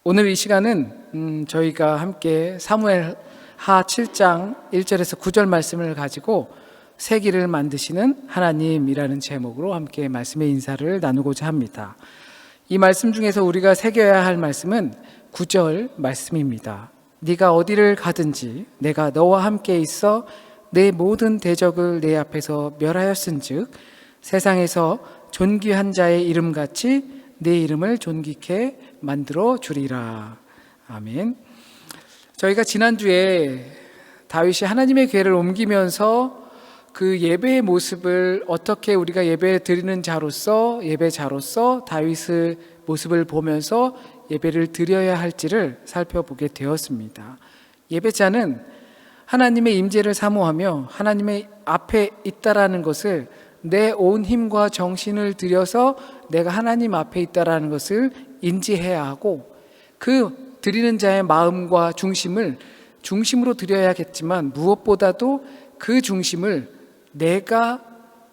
오늘 이 시간은 저희가 함께 사무엘 하 7장 1절에서 9절 말씀을 가지고 세기를 만드시는 하나님이라는 제목으로 함께 말씀의 인사를 나누고자 합니다. 이 말씀 중에서 우리가 새겨야 할 말씀은 9절 말씀입니다. 네가 어디를 가든지 내가 너와 함께 있어 내 모든 대적을 내 앞에서 멸하였은즉 세상에서 존귀한 자의 이름같이 내 이름을 존귀케 만들어 주리라. 아멘. 저희가 지난주에 다윗이 하나님의 궤를 옮기면서 그 예배의 모습을 어떻게 우리가 예배 드리는 자로서 예배자로서 다윗의 모습을 보면서 예배를 드려야 할지를 살펴보게 되었습니다. 예배자는 하나님의 임재를 사모하며 하나님의 앞에 있다라는 것을 내 온 힘과 정신을 들여서 내가 하나님 앞에 있다라는 것을 인지해야 하고, 그 드리는 자의 마음과 중심으로 드려야겠지만 무엇보다도 그 중심을 내가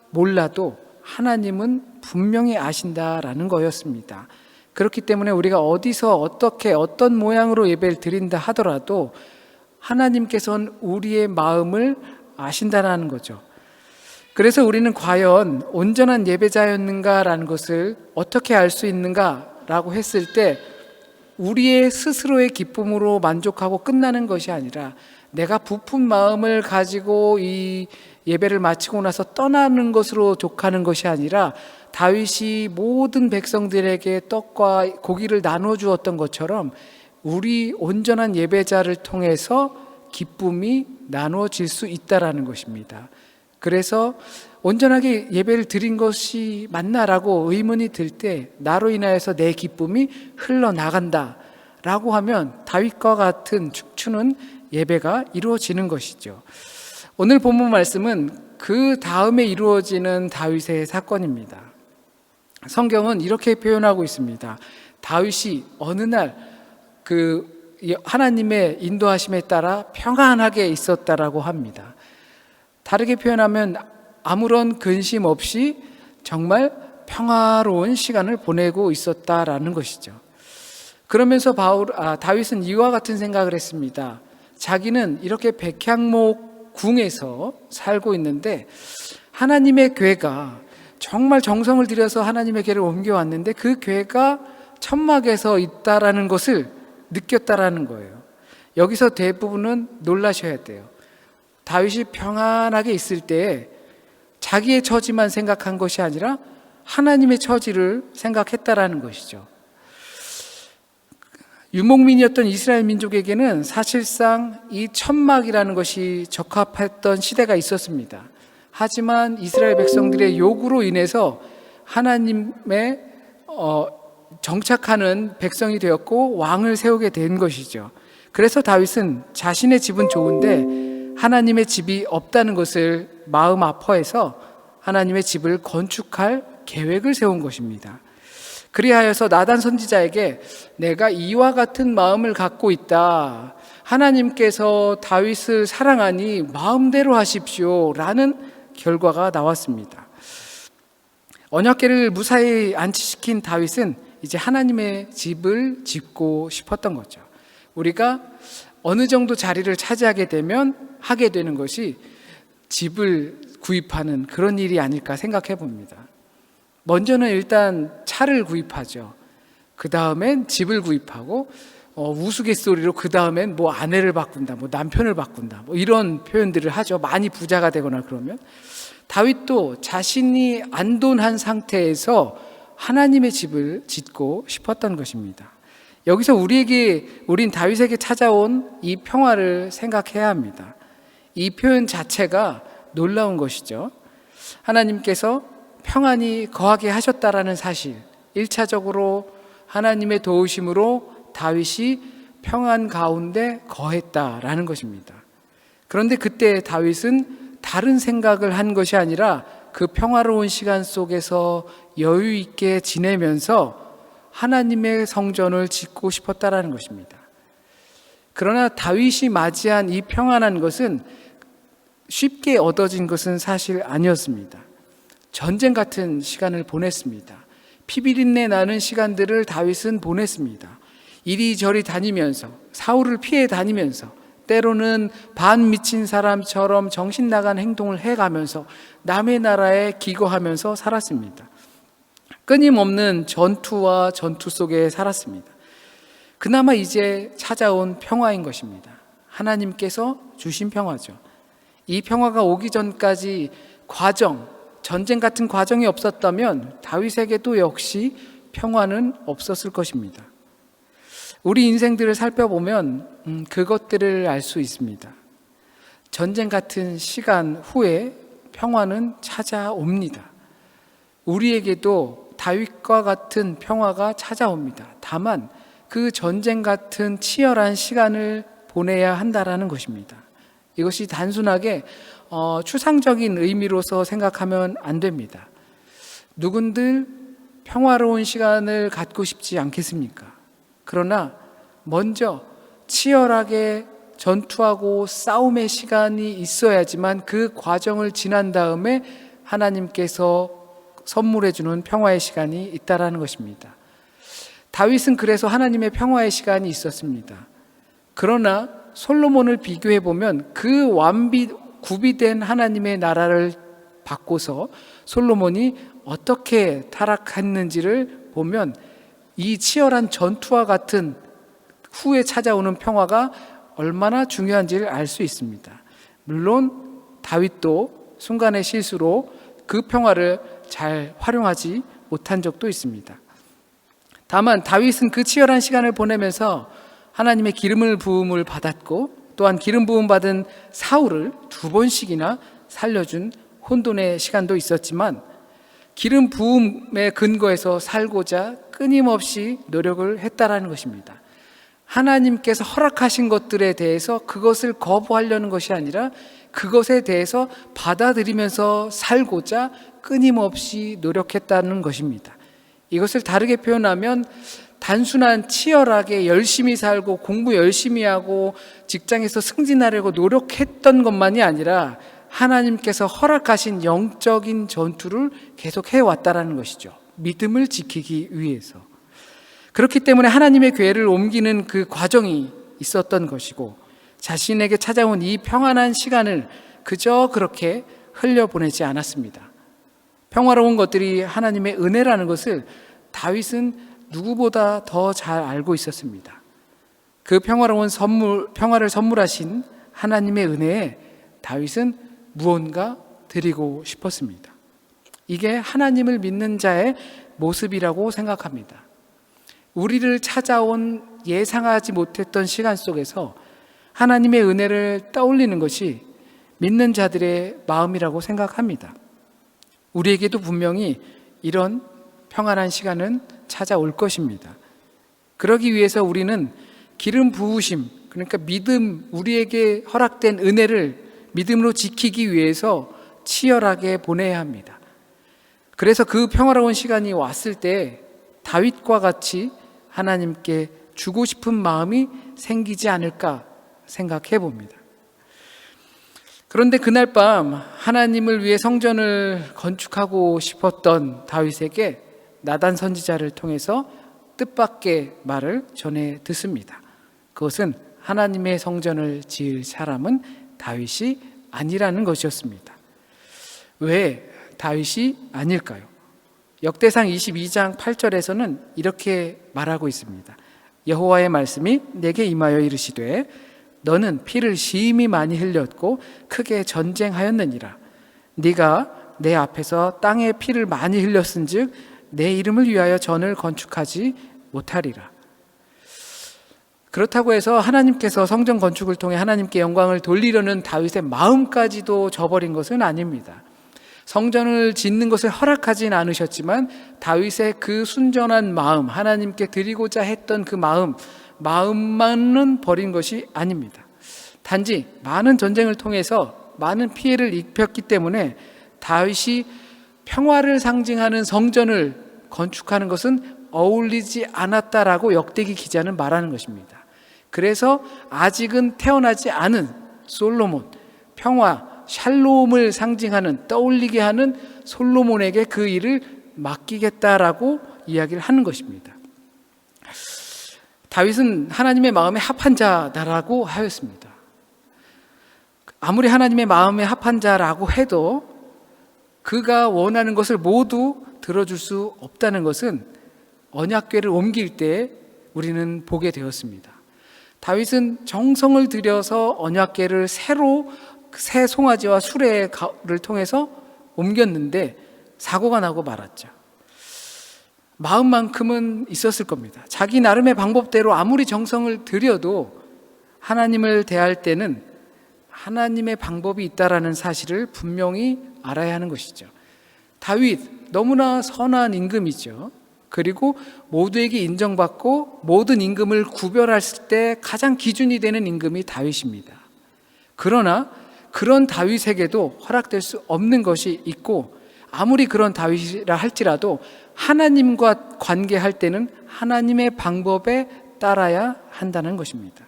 몰라도 하나님은 분명히 아신다라는 거였습니다. 그렇기 때문에 우리가 어디서 어떻게 어떤 모양으로 예배를 드린다 하더라도 하나님께서는 우리의 마음을 아신다라는 거죠. 그래서 우리는 과연 온전한 예배자였는가라는 것을 어떻게 알 수 있는가라고 했을 때, 우리의 스스로의 기쁨으로 만족하고 끝나는 것이 아니라 내가 부푼 마음을 가지고 이 예배를 마치고 나서 떠나는 것으로 족하는 것이 아니라 다윗이 모든 백성들에게 떡과 고기를 나눠 주었던 것처럼 우리 온전한 예배자를 통해서 기쁨이 나누어질 수 있다라는 것입니다. 그래서 온전하게 예배를 드린 것이 맞나라고 의문이 들 때, 나로 인하여서 내 기쁨이 흘러나간다 라고 하면 다윗과 같은 축추는 예배가 이루어지는 것이죠. 오늘 본문 말씀은 그 다음에 이루어지는 다윗의 사건입니다. 성경은 이렇게 표현하고 있습니다. 다윗이 어느 날 그 하나님의 인도하심에 따라 평안하게 있었다라고 합니다. 다르게 표현하면 아무런 근심 없이 정말 평화로운 시간을 보내고 있었다라는 것이죠. 그러면서 다윗은 이와 같은 생각을 했습니다. 자기는 이렇게 백향목 궁에서 살고 있는데 하나님의 궤가 정말 정성을 들여서 하나님의 궤를 옮겨왔는데 그 궤가 천막에서 있다라는 것을 느꼈다라는 거예요. 여기서 대부분은 놀라셔야 돼요. 다윗이 평안하게 있을 때 자기의 처지만 생각한 것이 아니라 하나님의 처지를 생각했다라는 것이죠. 유목민이었던 이스라엘 민족에게는 사실상 이 천막이라는 것이 적합했던 시대가 있었습니다. 하지만 이스라엘 백성들의 요구로 인해서 하나님의 정착하는 백성이 되었고 왕을 세우게 된 것이죠. 그래서 다윗은 자신의 집은 좋은데 하나님의 집이 없다는 것을 마음 아파해서 하나님의 집을 건축할 계획을 세운 것입니다. 그리하여서 나단 선지자에게 내가 이와 같은 마음을 갖고 있다, 하나님께서 다윗을 사랑하니 마음대로 하십시오 라는 결과가 나왔습니다. 언약궤를 무사히 안치시킨 다윗은 이제 하나님의 집을 짓고 싶었던 거죠. 우리가 어느 정도 자리를 차지하게 되면 하게 되는 것이 집을 구입하는 그런 일이 아닐까 생각해 봅니다. 먼저는 일단 차를 구입하죠. 그 다음엔 집을 구입하고 우스갯소리로 그 다음엔 뭐 아내를 바꾼다, 뭐 남편을 바꾼다, 뭐 이런 표현들을 하죠. 많이 부자가 되거나 그러면. 다윗도 자신이 안돈한 상태에서 하나님의 집을 짓고 싶었던 것입니다. 여기서 우린 다윗에게 찾아온 이 평화를 생각해야 합니다. 이 표현 자체가 놀라운 것이죠. 하나님께서 평안히 거하게 하셨다라는 사실, 1차적으로 하나님의 도우심으로 다윗이 평안 가운데 거했다라는 것입니다. 그런데 그때 다윗은 다른 생각을 한 것이 아니라 그 평화로운 시간 속에서 여유 있게 지내면서 하나님의 성전을 짓고 싶었다라는 것입니다. 그러나 다윗이 맞이한 이 평안한 것은 쉽게 얻어진 것은 사실 아니었습니다. 전쟁 같은 시간을 보냈습니다. 피비린내 나는 시간들을 다윗은 보냈습니다. 이리저리 다니면서 사울을 피해 다니면서 때로는 반 미친 사람처럼 정신 나간 행동을 해가면서 남의 나라에 기거하면서 살았습니다. 끊임없는 전투와 전투 속에 살았습니다. 그나마 이제 찾아온 평화인 것입니다. 하나님께서 주신 평화죠. 이 평화가 오기 전까지 전쟁 같은 과정이 없었다면 다윗에게도 역시 평화는 없었을 것입니다. 우리 인생들을 살펴보면 그것들을 알 수 있습니다. 전쟁 같은 시간 후에 평화는 찾아옵니다. 우리에게도 다윗과 같은 평화가 찾아옵니다. 다만 그 전쟁 같은 치열한 시간을 보내야 한다라는 것입니다. 이것이 단순하게 추상적인 의미로서 생각하면 안 됩니다. 누군들 평화로운 시간을 갖고 싶지 않겠습니까? 그러나 먼저 치열하게 전투하고 싸움의 시간이 있어야지만 그 과정을 지난 다음에 하나님께서 선물해 주는 평화의 시간이 있다라는 것입니다. 다윗은 그래서 하나님의 평화의 시간이 있었습니다. 그러나 솔로몬을 비교해 보면 그 구비된 하나님의 나라를 바꿔서 솔로몬이 어떻게 타락했는지를 보면 이 치열한 전투와 같은 후에 찾아오는 평화가 얼마나 중요한지를 알 수 있습니다. 물론 다윗도 순간의 실수로 그 평화를 잘 활용하지 못한 적도 있습니다. 다만 다윗은 그 치열한 시간을 보내면서 하나님의 기름을 부음을 받았고 또한 기름 부음 받은 사울을 2번씩이나 살려준 혼돈의 시간도 있었지만 기름 부음의 근거에서 살고자 끊임없이 노력을 했다라는 것입니다. 하나님께서 허락하신 것들에 대해서 그것을 거부하려는 것이 아니라 그것에 대해서 받아들이면서 살고자 끊임없이 노력했다는 것입니다. 이것을 다르게 표현하면 단순한 치열하게 열심히 살고 공부 열심히 하고 직장에서 승진하려고 노력했던 것만이 아니라 하나님께서 허락하신 영적인 전투를 계속 해왔다라는 것이죠. 믿음을 지키기 위해서. 그렇기 때문에 하나님의 궤를 옮기는 그 과정이 있었던 것이고 자신에게 찾아온 이 평안한 시간을 그저 그렇게 흘려보내지 않았습니다. 평화로운 것들이 하나님의 은혜라는 것을 다윗은 누구보다 더 잘 알고 있었습니다. 그 평화를 선물하신 하나님의 은혜에 다윗은 무언가 드리고 싶었습니다. 이게 하나님을 믿는 자의 모습이라고 생각합니다. 우리를 찾아온 예상하지 못했던 시간 속에서 하나님의 은혜를 떠올리는 것이 믿는 자들의 마음이라고 생각합니다. 우리에게도 분명히 이런 평안한 시간은 찾아올 것입니다. 그러기 위해서 우리는 기름 부으심, 그러니까 믿음, 우리에게 허락된 은혜를 믿음으로 지키기 위해서 치열하게 보내야 합니다. 그래서 그 평화로운 시간이 왔을 때 다윗과 같이 하나님께 주고 싶은 마음이 생기지 않을까 생각해 봅니다. 그런데 그날 밤 하나님을 위해 성전을 건축하고 싶었던 다윗에게 나단 선지자를 통해서 뜻밖의 말을 전해 듣습니다. 그것은 하나님의 성전을 지을 사람은 다윗이 아니라는 것이었습니다. 왜 다윗이 아닐까요? 역대상 22장 8절에서는 이렇게 말하고 있습니다. 여호와의 말씀이 내게 임하여 이르시되 너는 피를 심히 많이 흘렸고 크게 전쟁하였느니라. 네가 내 앞에서 땅에 피를 많이 흘렸은즉 내 이름을 위하여 전을 건축하지 못하리라. 그렇다고 해서 하나님께서 성전 건축을 통해 하나님께 영광을 돌리려는 다윗의 마음까지도 저버린 것은 아닙니다. 성전을 짓는 것을 허락하진 않으셨지만 다윗의 그 순전한 마음, 하나님께 드리고자 했던 그 마음만은 버린 것이 아닙니다. 단지 많은 전쟁을 통해서 많은 피해를 입혔기 때문에 다윗이 평화를 상징하는 성전을 건축하는 것은 어울리지 않았다라고 역대기 기자는 말하는 것입니다. 그래서 아직은 태어나지 않은 솔로몬, 평화, 샬롬을 상징하는, 떠올리게 하는 솔로몬에게 그 일을 맡기겠다라고 이야기를 하는 것입니다. 다윗은 하나님의 마음에 합한 자다라고 하였습니다. 아무리 하나님의 마음에 합한 자라고 해도 그가 원하는 것을 모두 들어줄 수 없다는 것은 언약궤를 옮길 때 우리는 보게 되었습니다. 다윗은 정성을 들여서 언약궤를 새 송아지와 수레를 통해서 옮겼는데 사고가 나고 말았죠. 마음만큼은 있었을 겁니다. 자기 나름의 방법대로 아무리 정성을 들여도 하나님을 대할 때는 하나님의 방법이 있다라는 사실을 분명히 알아야 하는 것이죠. 다윗, 너무나 선한 임금이죠. 그리고 모두에게 인정받고 모든 임금을 구별할 때 가장 기준이 되는 임금이 다윗입니다. 그러나 그런 다윗에게도 허락될 수 없는 것이 있고, 아무리 그런 다윗이라 할지라도 하나님과 관계할 때는 하나님의 방법에 따라야 한다는 것입니다.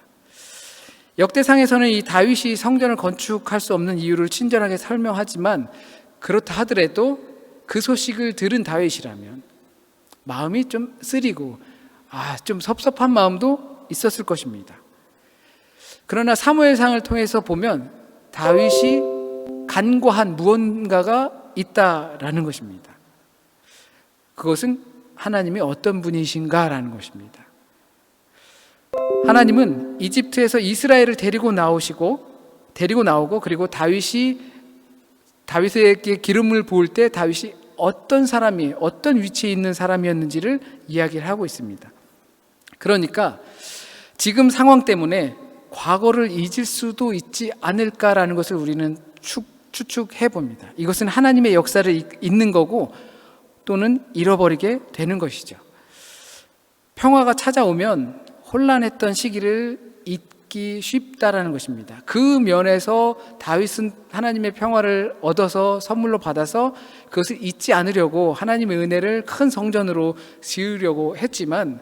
역대상에서는 이 다윗이 성전을 건축할 수 없는 이유를 친절하게 설명하지만, 그렇다 하더라도 그 소식을 들은 다윗이라면 마음이 좀 쓰리고 좀 섭섭한 마음도 있었을 것입니다. 그러나 사무엘상을 통해서 보면 다윗이 간과한 무언가가 있다라는 것입니다. 그것은 하나님이 어떤 분이신가라는 것입니다. 하나님은 이집트에서 이스라엘을 데리고 나오고, 그리고 다윗에게 기름을 부을 때 다윗이 어떤 위치에 있는 사람이었는지를 이야기를 하고 있습니다. 그러니까 지금 상황 때문에 과거를 잊을 수도 있지 않을까라는 것을 우리는 추측해 봅니다. 이것은 하나님의 역사를 잊는 거고 또는 잃어버리게 되는 것이죠. 평화가 찾아오면 혼란했던 시기를 잊기 쉽다라는 것입니다. 그 면에서 다윗은 하나님의 평화를 얻어서 선물로 받아서 그것을 잊지 않으려고 하나님의 은혜를 큰 성전으로 지으려고 했지만,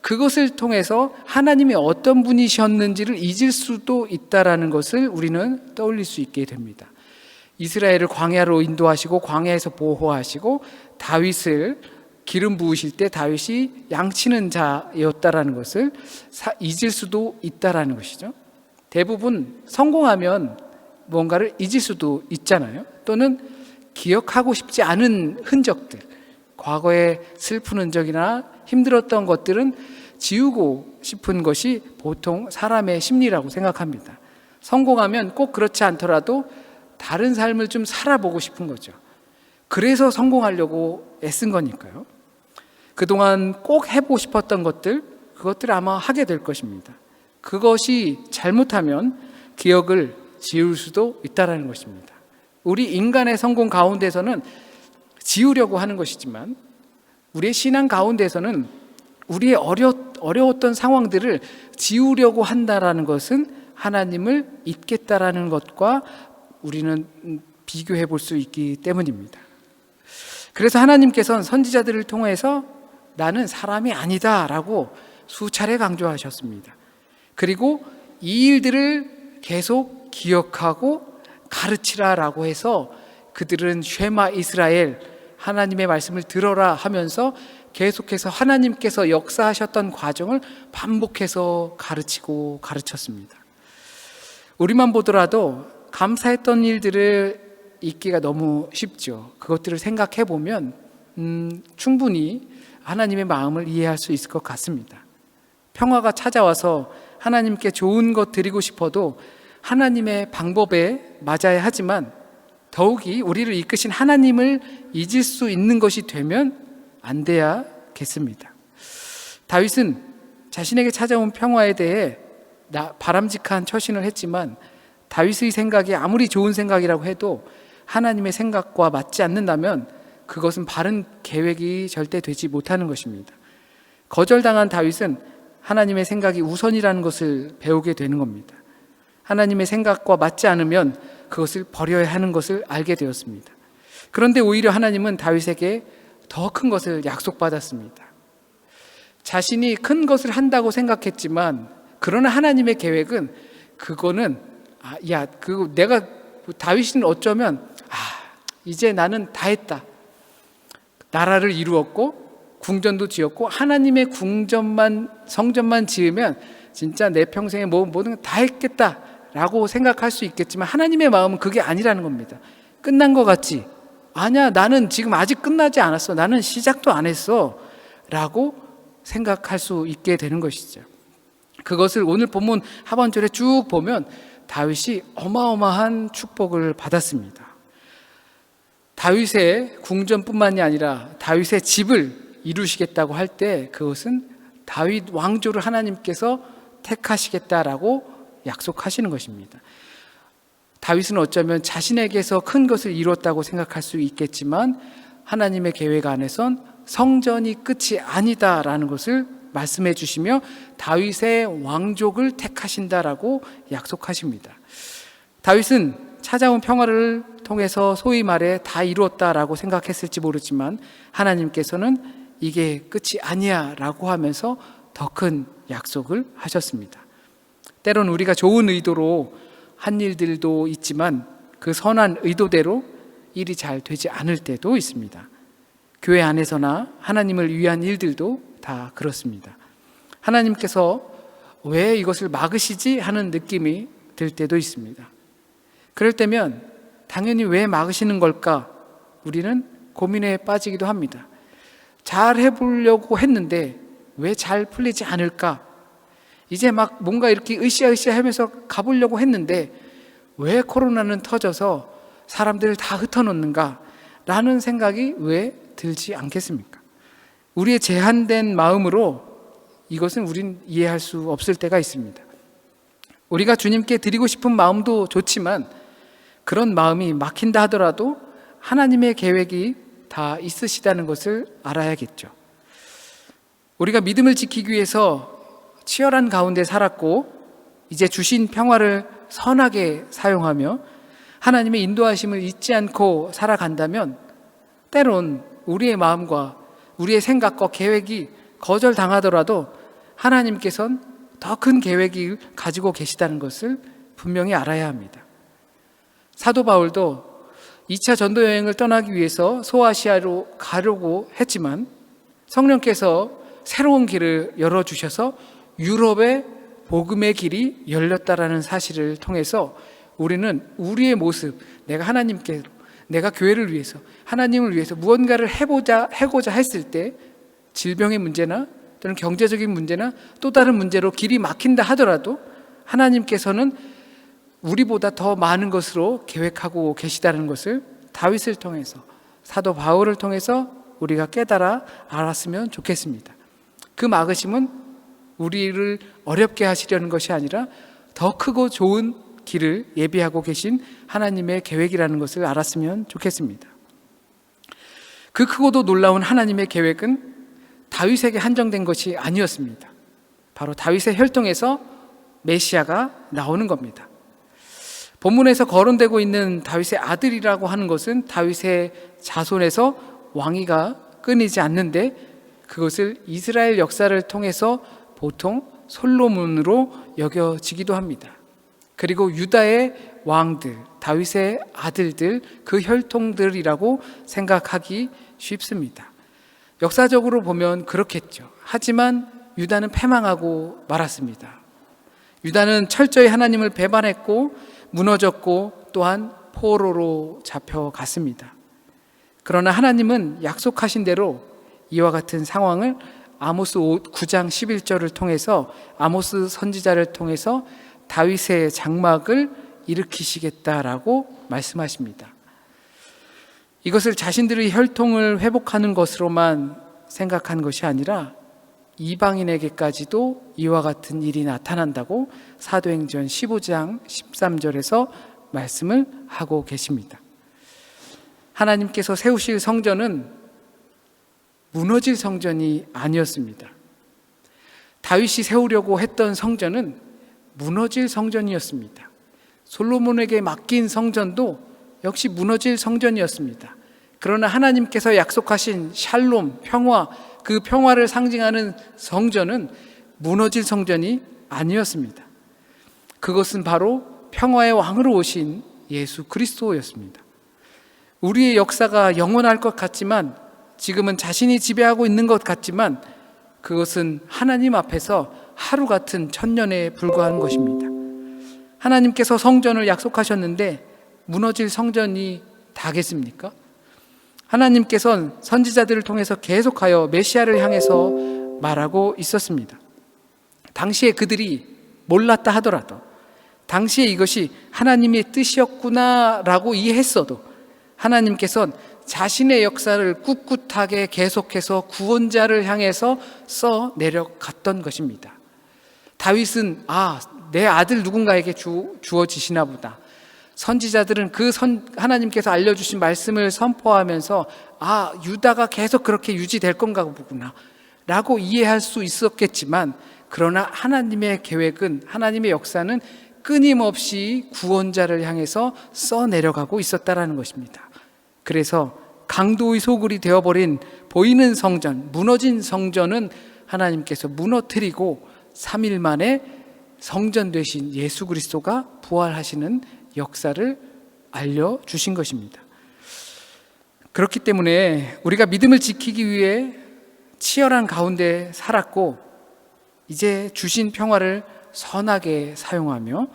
그것을 통해서 하나님이 어떤 분이셨는지를 잊을 수도 있다라는 것을 우리는 떠올릴 수 있게 됩니다. 이스라엘을 광야로 인도하시고 광야에서 보호하시고 다윗을 기름 부으실 때 다윗이 양치는 자였다라는 것을 잊을 수도 있다라는 것이죠. 대부분 성공하면 무언가를 잊을 수도 있잖아요. 또는 기억하고 싶지 않은 흔적들, 과거의 슬픈 흔적이나 힘들었던 것들은 지우고 싶은 것이 보통 사람의 심리라고 생각합니다. 성공하면 꼭 그렇지 않더라도 다른 삶을 좀 살아보고 싶은 거죠. 그래서 성공하려고 애쓴 거니까요. 그동안 꼭 해보고 싶었던 그것들 아마 하게 될 것입니다. 그것이 잘못하면 기억을 지울 수도 있다는 것입니다. 우리 인간의 성공 가운데서는 지우려고 하는 것이지만, 우리의 신앙 가운데서는 우리의 어려웠던 상황들을 지우려고 한다라는 것은 하나님을 잊겠다라는 것과 우리는 비교해 볼 수 있기 때문입니다. 그래서 하나님께서는 선지자들을 통해서 나는 사람이 아니다라고 수차례 강조하셨습니다. 그리고 이 일들을 계속 기억하고 가르치라라고 해서 그들은 쉐마 이스라엘, 하나님의 말씀을 들어라 하면서 계속해서 하나님께서 역사하셨던 과정을 반복해서 가르치고 가르쳤습니다. 우리만 보더라도 감사했던 일들을 잊기가 너무 쉽죠. 그것들을 생각해 보면 충분히 하나님의 마음을 이해할 수 있을 것 같습니다. 평화가 찾아와서 하나님께 좋은 것 드리고 싶어도 하나님의 방법에 맞아야 하지만, 더욱이 우리를 이끄신 하나님을 잊을 수 있는 것이 되면 안 돼야겠습니다. 다윗은 자신에게 찾아온 평화에 대해 바람직한 처신을 했지만, 다윗의 생각이 아무리 좋은 생각이라고 해도 하나님의 생각과 맞지 않는다면 그것은 바른 계획이 절대 되지 못하는 것입니다. 거절당한 다윗은 하나님의 생각이 우선이라는 것을 배우게 되는 겁니다. 하나님의 생각과 맞지 않으면 그것을 버려야 하는 것을 알게 되었습니다. 그런데 오히려 하나님은 다윗에게 더 큰 것을 약속받았습니다. 자신이 큰 것을 한다고 생각했지만, 그러나 하나님의 계획은 그거는 내가 다윗은 어쩌면 이제 나는 다 했다. 나라를 이루었고 궁전도 지었고 하나님의 성전만 지으면 진짜 내 생에 모든 걸 다 했겠다라고 생각할 수 있겠지만 하나님의 마음은 그게 아니라는 겁니다. 끝난 것 같지? 아니야, 나는 지금 아직 끝나지 않았어. 나는 시작도 안 했어 라고 생각할 수 있게 되는 것이죠. 그것을 오늘 본문 하반절에 쭉 보면 다윗이 어마어마한 축복을 받았습니다. 다윗의 궁전뿐만이 아니라 다윗의 집을 이루시겠다고 할 때 그것은 다윗 왕조를 하나님께서 택하시겠다라고 약속하시는 것입니다. 다윗은 어쩌면 자신에게서 큰 것을 이뤘다고 생각할 수 있겠지만 하나님의 계획 안에선 성전이 끝이 아니다라는 것을 말씀해 주시며 다윗의 왕족을 택하신다라고 약속하십니다. 다윗은 찾아온 평화를 통해서 소위 말해 다 이루었다라고 생각했을지 모르지만 하나님께서는 이게 끝이 아니야 라고 하면서 더 큰 약속을 하셨습니다. 때론 우리가 좋은 의도로 한 일들도 있지만 그 선한 의도대로 일이 잘 되지 않을 때도 있습니다. 교회 안에서나 하나님을 위한 일들도 다 그렇습니다. 하나님께서 왜 이것을 막으시지 하는 느낌이 들 때도 있습니다. 그럴 때면 당연히 왜 막으시는 걸까? 우리는 고민에 빠지기도 합니다. 잘 해보려고 했는데 왜 잘 풀리지 않을까? 이제 막 뭔가 이렇게 으쌰으쌰 하면서 가보려고 했는데 왜 코로나는 터져서 사람들을 다 흩어놓는가? 라는 생각이 왜 들지 않겠습니까? 우리의 제한된 마음으로 이것은 우린 이해할 수 없을 때가 있습니다. 우리가 주님께 드리고 싶은 마음도 좋지만 그런 마음이 막힌다 하더라도 하나님의 계획이 다 있으시다는 것을 알아야겠죠. 우리가 믿음을 지키기 위해서 치열한 가운데 살았고 이제 주신 평화를 선하게 사용하며 하나님의 인도하심을 잊지 않고 살아간다면 때론 우리의 마음과 우리의 생각과 계획이 거절당하더라도 하나님께서는 더 큰 계획을 가지고 계시다는 것을 분명히 알아야 합니다. 사도 바울도 2차 전도 여행을 떠나기 위해서 소아시아로 가려고 했지만 성령께서 새로운 길을 열어주셔서 유럽의 복음의 길이 열렸다라는 사실을 통해서 우리는 우리의 모습, 내가 교회를 위해서, 하나님을 위해서 무언가를 해고자 했을 때 질병의 문제나 또는 경제적인 문제나 또 다른 문제로 길이 막힌다 하더라도 하나님께서는 우리보다 더 많은 것으로 계획하고 계시다는 것을 다윗을 통해서, 사도 바울을 통해서 우리가 깨달아 알았으면 좋겠습니다. 그 막으심은 우리를 어렵게 하시려는 것이 아니라 더 크고 좋은 길을 예비하고 계신 하나님의 계획이라는 것을 알았으면 좋겠습니다. 그 크고도 놀라운 하나님의 계획은 다윗에게 한정된 것이 아니었습니다. 바로 다윗의 혈통에서 메시아가 나오는 겁니다. 본문에서 거론되고 있는 다윗의 아들이라고 하는 것은 다윗의 자손에서 왕위가 끊이지 않는데 그것을 이스라엘 역사를 통해서 보통 솔로몬으로 여겨지기도 합니다. 그리고 유다의 왕들, 다윗의 아들들, 그 혈통들이라고 생각하기 쉽습니다. 역사적으로 보면 그렇겠죠. 하지만 유다는 패망하고 말았습니다. 유다는 철저히 하나님을 배반했고 무너졌고 또한 포로로 잡혀갔습니다. 그러나 하나님은 약속하신 대로 이와 같은 상황을 아모스 9장 11절을 통해서 아모스 선지자를 통해서 다윗의 장막을 일으키시겠다라고 말씀하십니다. 이것을 자신들의 혈통을 회복하는 것으로만 생각한 것이 아니라 이방인에게까지도 이와 같은 일이 나타난다고 사도행전 15장 13절에서 말씀을 하고 계십니다. 하나님께서 세우실 성전은 무너질 성전이 아니었습니다. 다윗이 세우려고 했던 성전은 무너질 성전이었습니다. 솔로몬에게 맡긴 성전도 역시 무너질 성전이었습니다. 그러나 하나님께서 약속하신 샬롬, 평화, 그 평화를 상징하는 성전은 무너질 성전이 아니었습니다. 그것은 바로 평화의 왕으로 오신 예수 그리스도였습니다. 우리의 역사가 영원할 것 같지만 지금은 자신이 지배하고 있는 것 같지만 그것은 하나님 앞에서 하루 같은 천년에 불과한 것입니다. 하나님께서 성전을 약속하셨는데 무너질 성전이 다겠습니까? 하나님께서는 선지자들을 통해서 계속하여 메시아를 향해서 말하고 있었습니다. 당시에 그들이 몰랐다 하더라도, 당시에 이것이 하나님의 뜻이었구나라고 이해했어도 하나님께서는 자신의 역사를 꿋꿋하게 계속해서 구원자를 향해서 써 내려갔던 것입니다. 다윗은 내 아들 누군가에게 주어지시나 보다. 선지자들은 하나님께서 알려주신 말씀을 선포하면서 유다가 계속 그렇게 유지될 건가 보구나 라고 이해할 수 있었겠지만, 그러나 하나님의 계획은, 하나님의 역사는 끊임없이 구원자를 향해서 써 내려가고 있었다라는 것입니다. 그래서 강도의 소굴이 되어버린 보이는 성전, 무너진 성전은 하나님께서 무너뜨리고 3일 만에 성전 되신 예수 그리스도가 부활하시는 역사를 알려주신 것입니다. 그렇기 때문에 우리가 믿음을 지키기 위해 치열한 가운데 살았고, 이제 주신 평화를 선하게 사용하며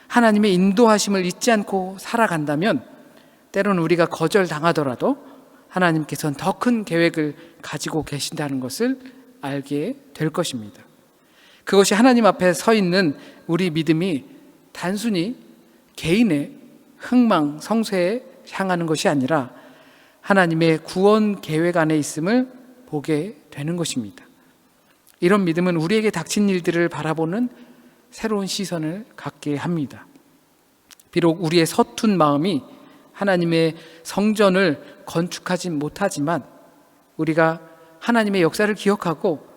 하나님의 인도하심을 잊지 않고 살아간다면, 때로는 우리가 거절당하더라도 하나님께서는 더 큰 계획을 가지고 계신다는 것을 알게 될 것입니다. 그것이 하나님 앞에 서 있는 우리 믿음이 단순히 개인의 흥망, 성쇠에 향하는 것이 아니라 하나님의 구원 계획 안에 있음을 보게 되는 것입니다. 이런 믿음은 우리에게 닥친 일들을 바라보는 새로운 시선을 갖게 합니다. 비록 우리의 서툰 마음이 하나님의 성전을 건축하지 못하지만, 우리가 하나님의 역사를 기억하고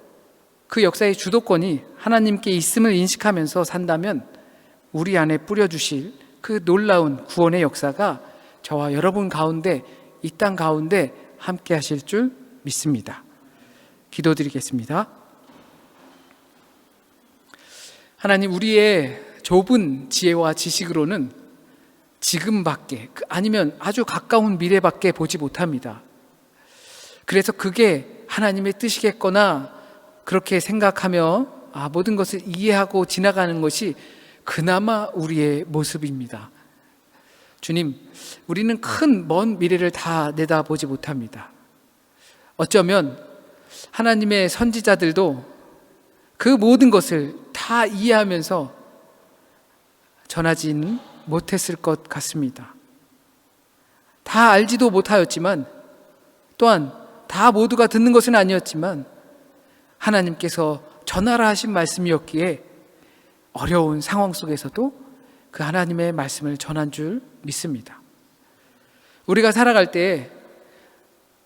그 역사의 주도권이 하나님께 있음을 인식하면서 산다면 우리 안에 뿌려주실 그 놀라운 구원의 역사가 저와 여러분 가운데, 이 땅 가운데 함께 하실 줄 믿습니다. 기도드리겠습니다. 하나님, 우리의 좁은 지혜와 지식으로는 지금밖에, 아니면 아주 가까운 미래밖에 보지 못합니다. 그래서 그게 하나님의 뜻이겠거나 그렇게 생각하며 모든 것을 이해하고 지나가는 것이 그나마 우리의 모습입니다. 주님, 우리는 큰 먼 미래를 다 내다보지 못합니다. 어쩌면 하나님의 선지자들도 그 모든 것을 다 이해하면서 전하지는 못했을 것 같습니다. 다 알지도 못하였지만, 또한 다 모두가 듣는 것은 아니었지만 하나님께서 전하라 하신 말씀이었기에 어려운 상황 속에서도 그 하나님의 말씀을 전한 줄 믿습니다. 우리가 살아갈 때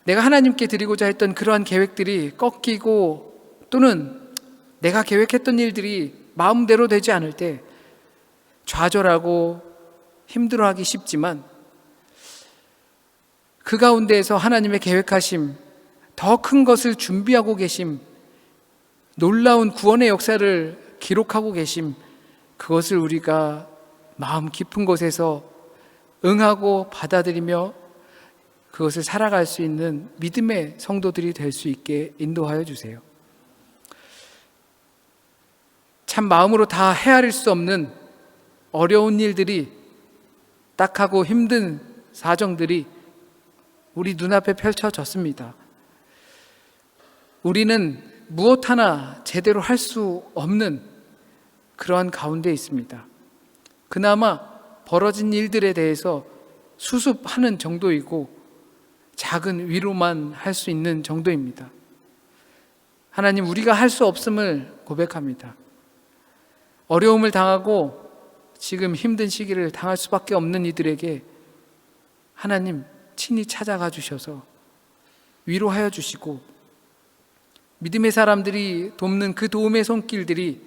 내가 하나님께 드리고자 했던 그러한 계획들이 꺾이고, 또는 내가 계획했던 일들이 마음대로 되지 않을 때 좌절하고 힘들어하기 쉽지만, 그 가운데에서 하나님의 계획하심, 더 큰 것을 준비하고 계심, 놀라운 구원의 역사를 기록하고 계심, 그것을 우리가 마음 깊은 곳에서 응하고 받아들이며 그것을 살아갈 수 있는 믿음의 성도들이 될 수 있게 인도하여 주세요. 참 마음으로 다 헤아릴 수 없는 어려운 일들이, 딱하고 힘든 사정들이 우리 눈앞에 펼쳐졌습니다. 우리는 무엇 하나 제대로 할 수 없는 그러한 가운데 있습니다. 그나마 벌어진 일들에 대해서 수습하는 정도이고 작은 위로만 할 수 있는 정도입니다. 하나님, 우리가 할 수 없음을 고백합니다. 어려움을 당하고 지금 힘든 시기를 당할 수밖에 없는 이들에게 하나님 친히 찾아가 주셔서 위로하여 주시고, 믿음의 사람들이 돕는 그 도움의 손길들이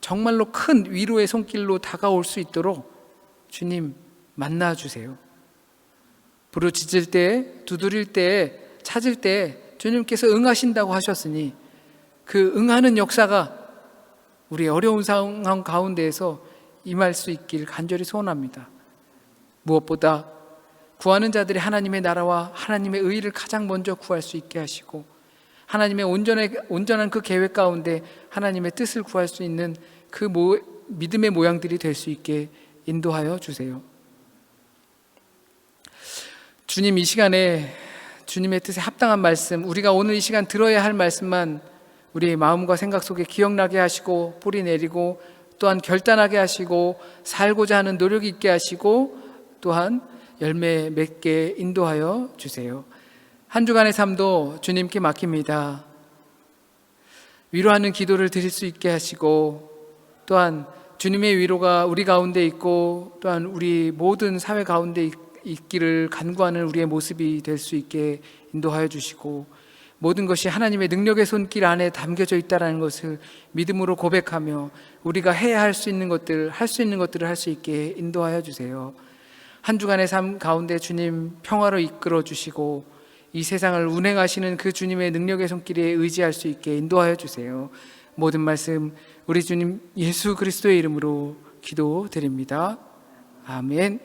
정말로 큰 위로의 손길로 다가올 수 있도록 주님 만나 주세요. 부르짖을 때, 두드릴 때, 찾을 때 주님께서 응하신다고 하셨으니 그 응하는 역사가 우리 어려운 상황 가운데에서 임할 수 있길 간절히 소원합니다. 무엇보다 구하는 자들이 하나님의 나라와 하나님의 의를 가장 먼저 구할 수 있게 하시고, 하나님의 온전한 그 계획 가운데 하나님의 뜻을 구할 수 있는 그 믿음의 모양들이 될 수 있게 인도하여 주세요. 주님, 이 시간에 주님의 뜻에 합당한 말씀, 우리가 오늘 이 시간 들어야 할 말씀만 우리의 마음과 생각 속에 기억나게 하시고 뿌리 내리고, 또한 결단하게 하시고 살고자 하는 노력이 있게 하시고, 또한 열매 맺게 인도하여 주세요. 한 주간의 삶도 주님께 맡깁니다. 위로하는 기도를 드릴 수 있게 하시고, 또한 주님의 위로가 우리 가운데 있고, 또한 우리 모든 사회 가운데 있기를 간구하는 우리의 모습이 될 수 있게 인도하여 주시고, 모든 것이 하나님의 능력의 손길 안에 담겨져 있다는 것을 믿음으로 고백하며 우리가 해야 할 수 있는 것들을 할 수 있게 인도하여 주세요. 한 주간의 삶 가운데 주님 평화로 이끌어 주시고, 이 세상을 운행하시는 그 주님의 능력의 손길에 의지할 수 있게 인도하여 주세요. 모든 말씀 우리 주님 예수 그리스도의 이름으로 기도드립니다. 아멘.